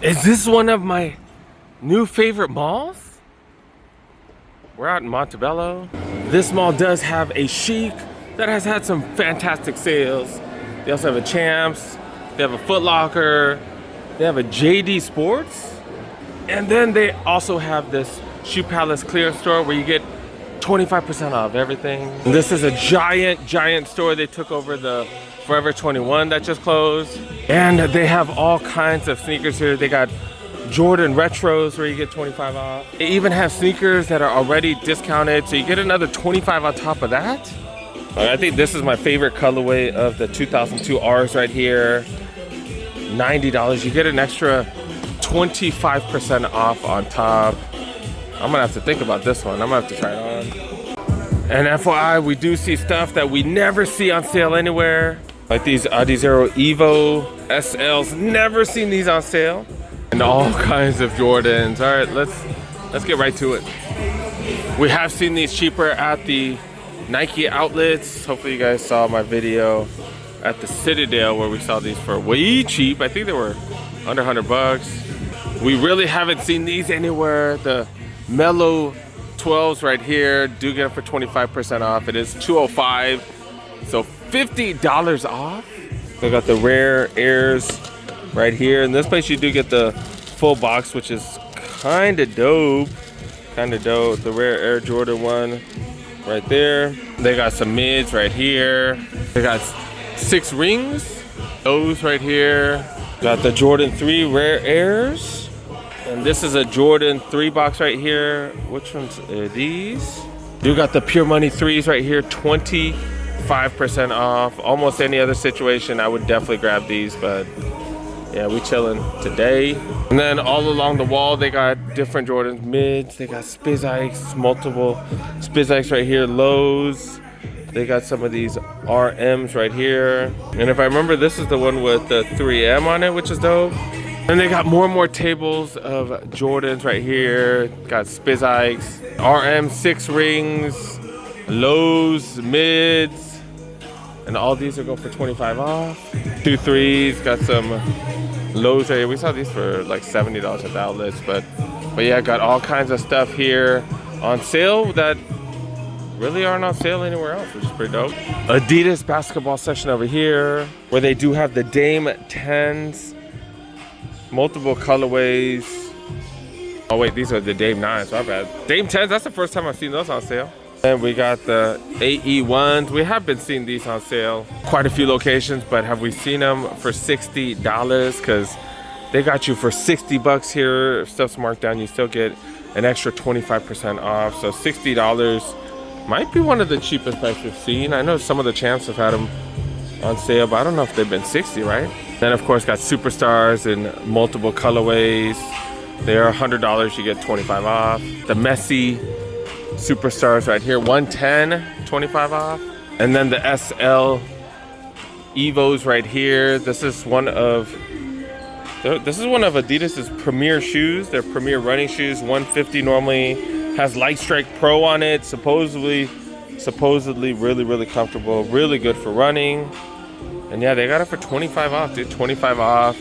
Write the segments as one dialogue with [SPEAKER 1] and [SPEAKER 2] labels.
[SPEAKER 1] Is this one of my new favorite malls? We're out in Montebello. This mall does have a Sheikh that has had some fantastic sales. They also have a Champs, they have a Foot Locker, they have a JD Sports, and then they also have this Shoe Palace clearance store where you get 25% off everything. And this is a giant store. They took over the Forever 21 that just closed. And they have all kinds of sneakers here. They got Jordan Retros where you get 25 off. They even have sneakers that are already discounted, so you get another 25 on top of that. I think this is my favorite colorway of the 2002 Rs right here. $90. You get an extra 25% off on top. I'm gonna have to think about this one. I'm gonna have to try it on. And FYI, we do see stuff that we never see on sale anywhere. Like these Adizero Evo SLs, never seen these on sale. And all kinds of Jordans. All right, let's get right to it. We have seen these cheaper at the Nike outlets. Hopefully you guys saw my video at the Citadel where we saw these for way cheap. I think they were under 100 bucks. We really haven't seen these anywhere. The Mellow 12s right here do get them for 25% off. It is $205, so $50 off. They got the Rare Airs right here. In this place you do get the full box, which is kind of dope. The Rare Air Jordan 1 right there. They got some mids right here. They got 6 rings. Those right here. Got the Jordan 3 Rare Airs. And this is a Jordan 3 box right here. Which ones are these? You got the Pure Money 3s right here, 25% off. Almost any other situation, I would definitely grab these, but yeah, we chilling today. And then all along the wall, they got different Jordans mids. They got Spizikes, multiple Spizikes right here, lows. They got some of these RMs right here. And if I remember, this is the one with the 3M on it, which is dope. And they got more and more tables of Jordans right here. Got Spizikes, RM 6 rings, lows, mids, and all these are going for 25 off. 2 3s, got some lows right here. We saw these for like $70 at the outlets, but yeah, got all kinds of stuff here on sale that really aren't on sale anywhere else, which is pretty dope. Adidas basketball section over here, where they do have the Dame 10s. Multiple colorways. Oh wait, these are the Dame 9s, my bad. Dame 10s, that's the first time I've seen those on sale. And we got the AE 1s. We have been seeing these on sale. Quite a few locations, but have we seen them for $60? Because they got you for 60 bucks here. If stuff's marked down, you still get an extra 25% off. So $60 might be one of the cheapest prices we've seen. I know some of the Champs have had them on sale, but I don't know if they've been 60, right? Then of course got Superstars in multiple colorways. They are $100, you get 25 off. The Messi Superstars right here, 110, 25 off. And then the SL Evos right here. This is one of Adidas's premier shoes. Their premier running shoes, 150 normally. Has Light Strike Pro on it. Supposedly really comfortable, really good for running. And yeah, they got it for 25 off, dude. 25 off.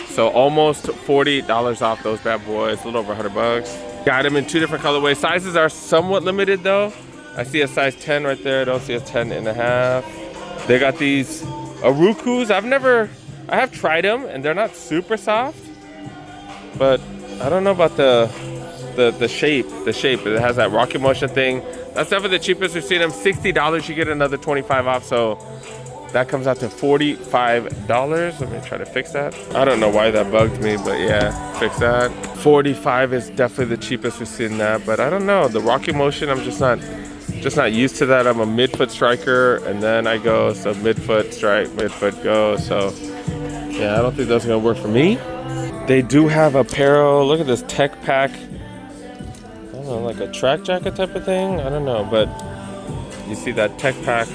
[SPEAKER 1] So almost $40 off those bad boys. A little over 100 bucks. Got them in 2 different colorways. Sizes are somewhat limited though. I see a size 10 right there. I don't see a 10 and a half. They got these Arukus. I have tried them and they're not super soft, but I don't know about the shape. It has that rocket motion thing. That's definitely the cheapest we've seen them. $60, you get another 25 off. So that comes out to $45. Let me try to fix that. I don't know why that bugged me, but yeah, fix that. 45 is definitely the cheapest we've seen that, but I don't know. The rocket motion, I'm just not used to that. I'm a midfoot striker, and then I go, so midfoot strike, midfoot go. So yeah, I don't think that's gonna work for me. They do have apparel. Look at this tech pack. I don't know, like a track jacket type of thing. I don't know, but you see that tech pack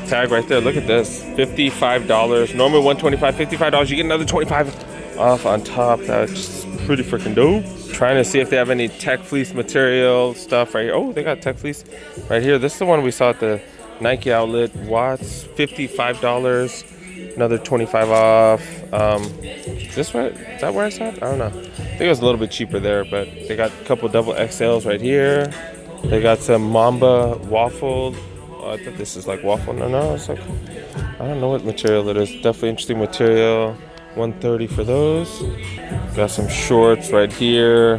[SPEAKER 1] tag right there. Look at this, $55. Normally $125, $55. You get another 25 off on top. That's pretty freaking dope. Trying to see if they have any tech fleece material stuff right here. Oh, they got tech fleece right here. This is the one we saw at the Nike outlet. Watts, $55. another 25 off. Is this where, is that where it's at? I don't know. I think it was a little bit cheaper there, but they got a couple double XLs right here. They got some Mamba waffle. Oh, I thought this is like waffle. No, it's like, I don't know what material it is. Definitely interesting material. 130 for those. Got some shorts right here.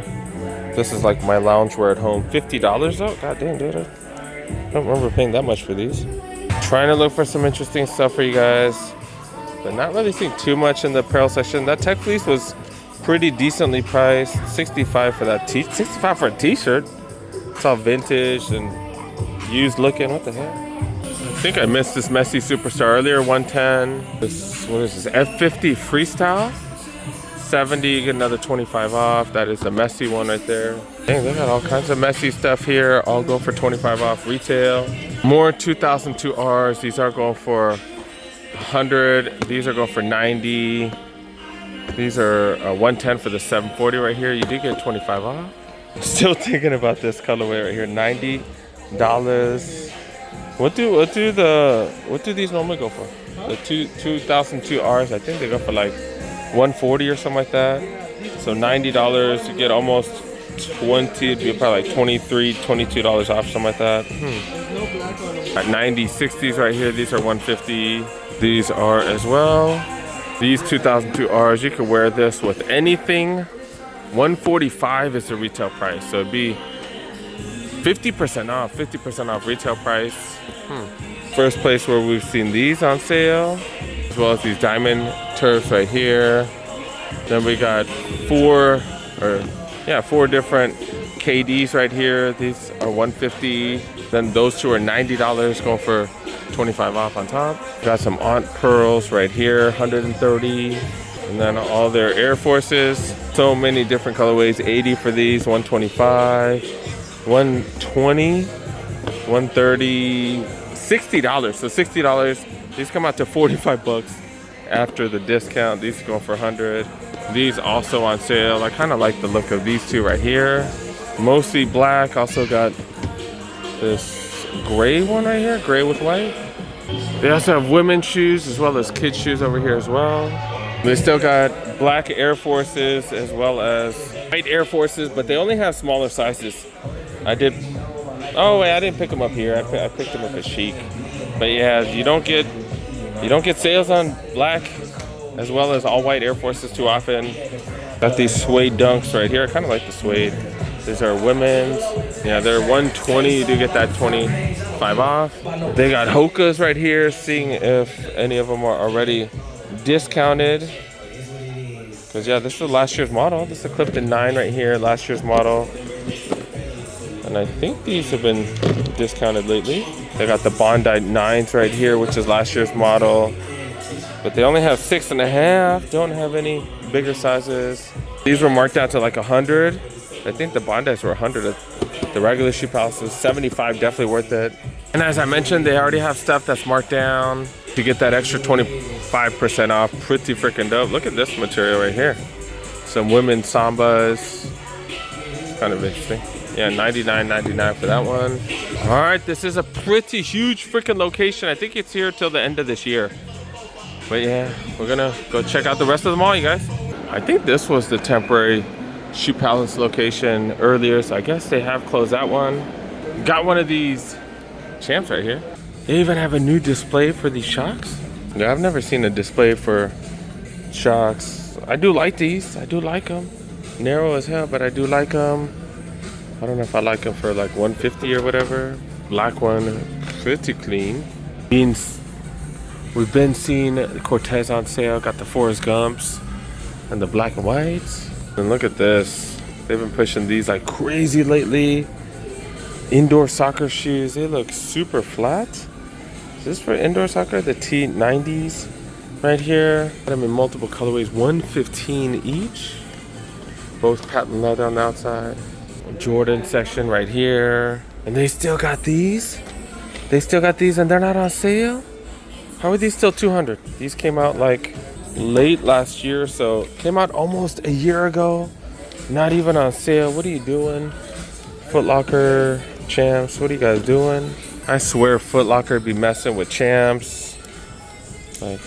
[SPEAKER 1] This is like my loungewear at home. $50 though? God damn, dude. I don't remember paying that much for these. Trying to look for some interesting stuff for you guys, but not really seeing too much in the apparel section. That tech fleece was pretty decently priced. 65 for that 65 for a t-shirt. It's all vintage and used looking. What the heck? I think I missed this messy superstar earlier. 110. This, what is this? F50 freestyle. 70, you get another 25 off. That is a messy one right there. Dang, they got all kinds of messy stuff here. All go for 25 off retail. More 2002 Rs. These are going for 100. These are going for 90. These are 110 for the 740 right here. You do get 25 off. Still thinking about this colorway right here. $90. What do these normally go for? The 2002 Rs. I think they go for like 140 or something like that. So $90, you get almost 20, it'd be probably like $23, $22 off, something like that. At 90, 60s right here, these are 150. These are as well. These 2002 Rs, you could wear this with anything. 145 is the retail price, so it'd be 50% off retail price. First place where we've seen these on sale, as well as these diamond turfs right here. Then we got four different KDs right here. These are 150. Then those two are $90, going for 25 off on top. Got some Aunt Pearls right here, 130. And then all their Air Forces. So many different colorways. 80 for these, 125, 120, 130, $60. So $60. These come out to 45 bucks after the discount. These go for 100. These also on sale. I kind of like the look of these two right here. Mostly black. Also got this gray one right here, gray with white. They also have women's shoes as well as kids shoes over here as well. They still got black Air Forces as well as white Air Forces, but they only have smaller sizes. I didn't pick them up here. I picked them up at Sheikh. But yeah, you don't get sales on black as well as all white Air Forces too often. Got these suede dunks right here. I kind of like the suede. These are women's. Yeah, they're 120. You do get that 25 off. They got Hokas right here. Seeing if any of them are already discounted. Because yeah, this is last year's model. This is a Clifton 9 right here. Last year's model. And I think these have been discounted lately. They got the Bondi 9s right here, which is last year's model. But they only have 6.5. Don't have any bigger sizes. These were marked out to like 100. I think the Bondis were 100. The regular Shoe Palace is 75, definitely worth it. And as I mentioned, they already have stuff that's marked down to get that extra 25% off. Pretty freaking dope. Look at this material right here. Some women's Sambas. Kind of interesting. Yeah, $99.99 for that one. All right, this is a pretty huge freaking location. I think it's here till the end of this year. But yeah, we're gonna go check out the rest of the mall, you guys. I think this was the temporary Shoe Palace location earlier, so I guess they have closed that one. Got one of these champs right here. They even have a new display for these Shocks. Yeah, I've never seen a display for Shocks. I do like these. I do like them. Narrow as hell, but I do like them. I don't know if I like them for like 150 or whatever. Black one, pretty clean. Beans. We've been seeing Cortez on sale. Got the Forrest Gumps and the black and whites. And look at this. They've been pushing these like crazy lately. Indoor soccer shoes. They look super flat. Is this for indoor soccer? The T90s right here. Got them in multiple colorways. $115 each. Both patent leather on the outside. Jordan section right here. And they still got these. They still got these and they're not on sale? How are these still 200? These came out like late last year, so came out almost a year ago. Not even on sale. What are you doing? Foot Locker, Champs, what are you guys doing? I swear Foot Locker be messing with Champs. Like,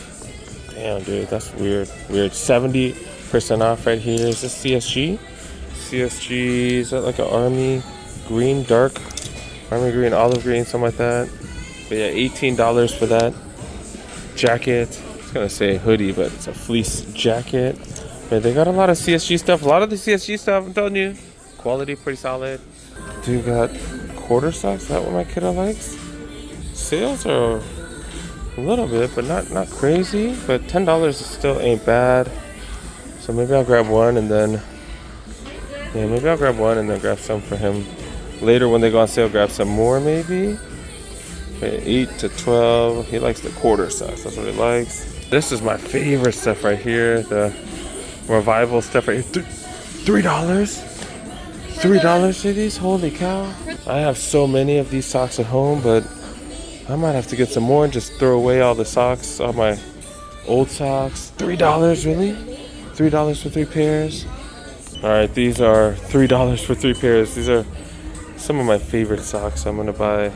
[SPEAKER 1] Damn, dude, that's weird. Weird. 70% off right here. Is this CSG? CSG, is that like an army green, dark army green, olive green, something like that? But yeah, $18 for that jacket. I was gonna say hoodie, but it's a fleece jacket. But they got a lot of CSG stuff. A lot of the CSG stuff, I'm telling you, quality pretty solid. Dude, got quarter socks. Is that what my kiddo likes? Sales are a little bit, but not crazy. But $10 still ain't bad. So maybe I'll grab one and then, yeah, maybe I'll grab one and then grab some for him later when they go on sale. Grab some more maybe. 8 to 12. He likes the quarter size. That's what he likes. This is my favorite stuff right here. The revival stuff right here. $3. $3 for these? Holy cow. I have so many of these socks at home, but I might have to get some more and just throw away all the socks, all my old socks. $3, really? $3 for 3 pairs? Alright, these are $3 for 3 pairs. These are some of my favorite socks. I'm gonna buy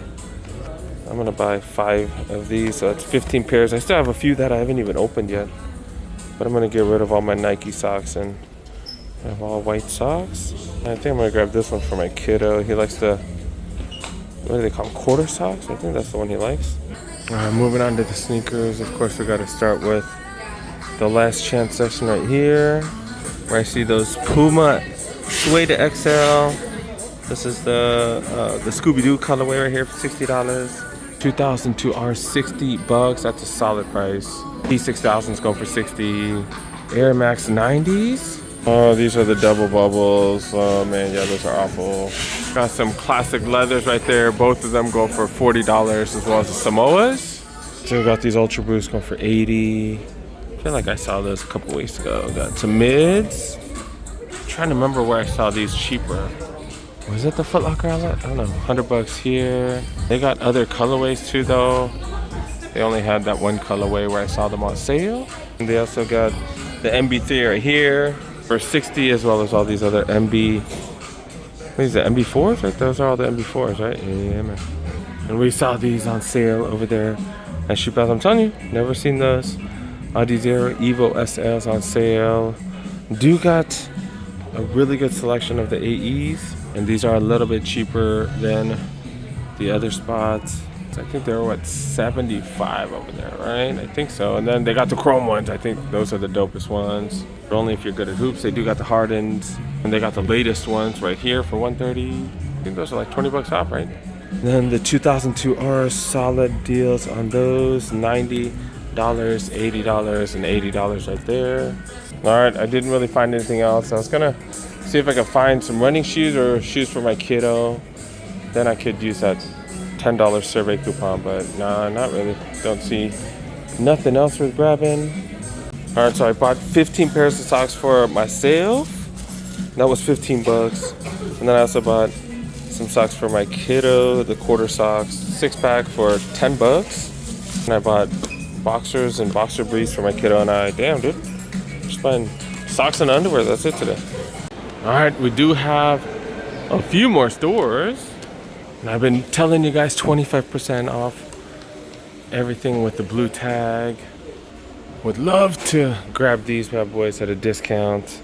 [SPEAKER 1] 5 of these, so that's 15 pairs. I still have a few that I haven't even opened yet. But I'm gonna get rid of all my Nike socks and I have all white socks. I think I'm gonna grab this one for my kiddo. He likes the, what do they call them, quarter socks? I think that's the one he likes. Moving on to the sneakers. Of course, we gotta start with the last chance section right here, where I see those Puma Suede XL. This is the Scooby-Doo colorway right here for $60. 2002 R, $60. That's a solid price. P6000 is going for $60. Air Max 90s. Oh, these are the double bubbles. Oh man, yeah, those are awful. Got some classic leathers right there. Both of them go for $40, as well as the Samoas. Still got these Ultra Boosts going for $80. I feel like I saw those a couple weeks ago. Got some mids. I'm trying to remember where I saw these cheaper. Was it the Foot Locker outlet? I don't know. $100 here. They got other colorways too, though. They only had that one colorway where I saw them on sale. And they also got the MB3 right here for $60, as well as all these other MB. What is that? MB4s? Right? Those are all the MB4s, right? Yeah, man. And we saw these on sale over there at Shops. I'm telling you, never seen those. Audi Zero Evo SLs on sale. Do got a really good selection of the AEs, and these are a little bit cheaper than the other spots. I think they were, what, 75 over there, right? I think so. And then they got the chrome ones. I think those are the dopest ones. But only if you're good at hoops. They do got the hardens, and they got the latest ones right here for $130. I think those are like $20 off, right? Then the 2002 R, solid deals on those. $90, $80, and $80 right there. All right, I didn't really find anything else. I was gonna see if I could find some running shoes or shoes for my kiddo. Then I could use that $10 survey coupon, but nah, not really. Don't see nothing else worth grabbing. All right, so I bought 15 pairs of socks for myself. That was $15. And then I also bought some socks for my kiddo, the quarter socks, 6-pack for $10. And I bought boxers and boxer briefs for my kiddo and I. Damn, dude. Just buying socks and underwear. That's it today. All right, we do have a few more stores. And I've been telling you guys 25% off everything with the blue tag. Would love to grab these bad boys at a discount.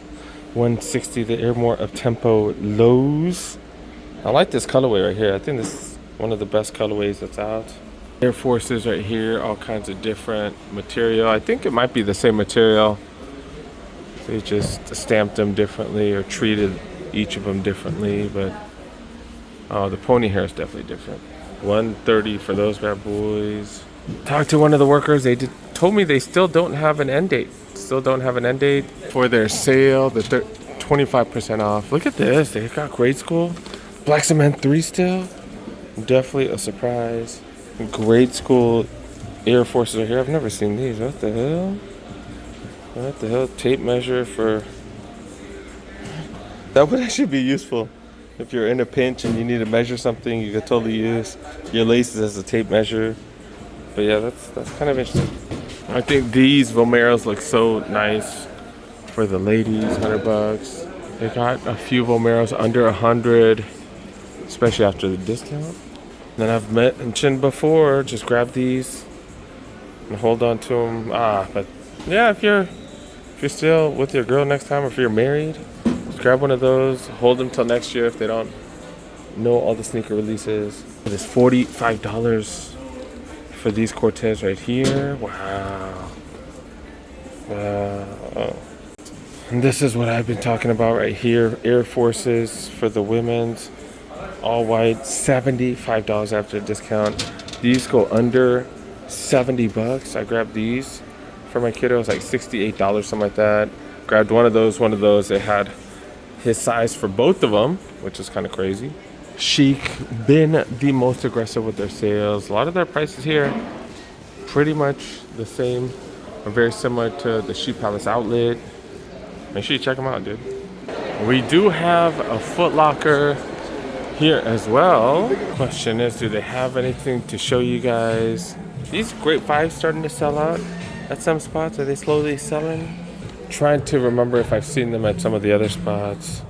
[SPEAKER 1] $160, the Airmore Up-Tempo Lows. I like this colorway right here. I think this is one of the best colorways that's out. Air Forces right here, all kinds of different material. I think it might be the same material. They just stamped them differently or treated each of them differently, but oh, the pony hair is definitely different. $130 for those bad boys. Talked to one of the workers. They told me they still don't have an end date. Still don't have an end date for their sale. The 25% off. Look at this. They got grade school. Black Cement 3 still. Definitely a surprise. Grade school Air Forces are here. I've never seen these. What the hell? What the hell? Tape measure for... That would actually be useful. If you're in a pinch and you need to measure something, you could totally use your laces as a tape measure. But yeah, that's kind of interesting. I think these Vomeros look so nice for the ladies, $100. They got a few Vomeros under 100, especially after the discount. Then I've mentioned before, just grab these and hold on to them. But Yeah, if you're still with your girl next time, or if you're married, just grab one of those. Hold them till next year if they don't know all the sneaker releases. It is $45 for these Cortez right here. Wow. Wow. And this is what I've been talking about right here. Air Forces for the women's. All white, $75 after discount. These go under 70 bucks. I grabbed these for my kiddo. It was like $68, something like that. Grabbed one of those. They had his size for both of them, which is kind of crazy. Sheikh, been the most aggressive with their sales. A lot of their prices here pretty much the same or very similar to the Shoe Palace outlet. Make sure you check them out, dude. We do have a Foot Locker here as well. Question is, do they have anything to show you guys? These Great Fives starting to sell out at some spots. Are they slowly selling? Trying to remember if I've seen them at some of the other spots.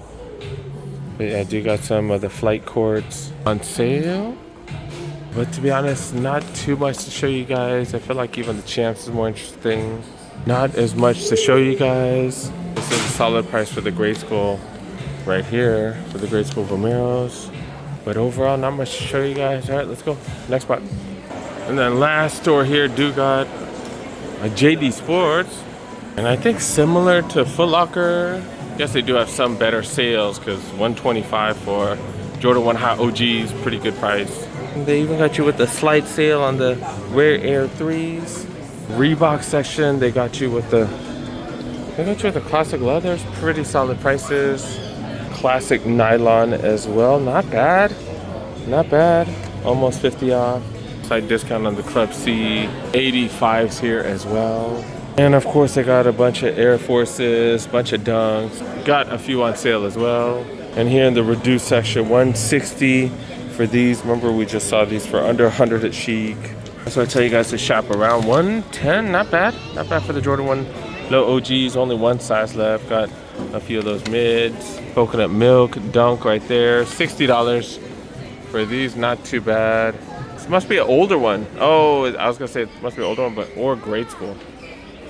[SPEAKER 1] But yeah, I do got some of the flight courts on sale. But to be honest, not too much to show you guys. I feel like even the Champs is more interesting. Not as much to show you guys. This is a solid price for the grade school right here, for the grade school Vomeros. But overall, not much to show you guys. All right, let's go. Next spot. And then last store here, do got a JD Sports. And I think similar to Foot Locker, I guess they do have some better sales because $125 for Jordan 1 High OGs, pretty good price. They even got you with the slight sale on the Rare Air 3s. Reebok section, they got you with the classic leathers, pretty solid prices. Classic nylon as well, not bad. Not bad. Almost 50 off. Slight discount on the Club C. 85s here as well. And of course they got a bunch of Air Forces, bunch of Dunks. Got a few on sale as well. And here in the reduced section, $160 for these. Remember we just saw these for under 100 at Sheikh. So I tell you guys to shop around. $110, not bad. Not bad for the Jordan 1 low OGs. Only one size left. Got a few of those mids. Coconut milk, Dunk right there. $60 for these, not too bad. This must be an older one. Oh, I was gonna say it must be an older one, but or grade school.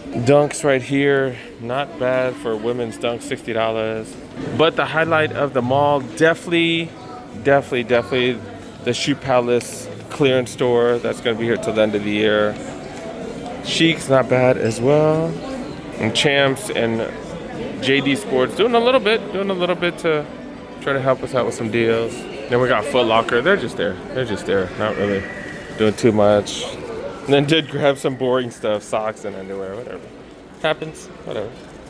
[SPEAKER 1] Dunks right here, not bad for women's dunks, $60. But the highlight of the mall, definitely the Shoe Palace clearance store. That's gonna be here till the end of the year. Sheikh's not bad as well. And Champs and JD Sports doing a little bit to try to help us out with some deals. Then we got Foot Locker. They're just there. Not really doing too much. And then did grab some boring stuff, socks and underwear, whatever. Happens, whatever.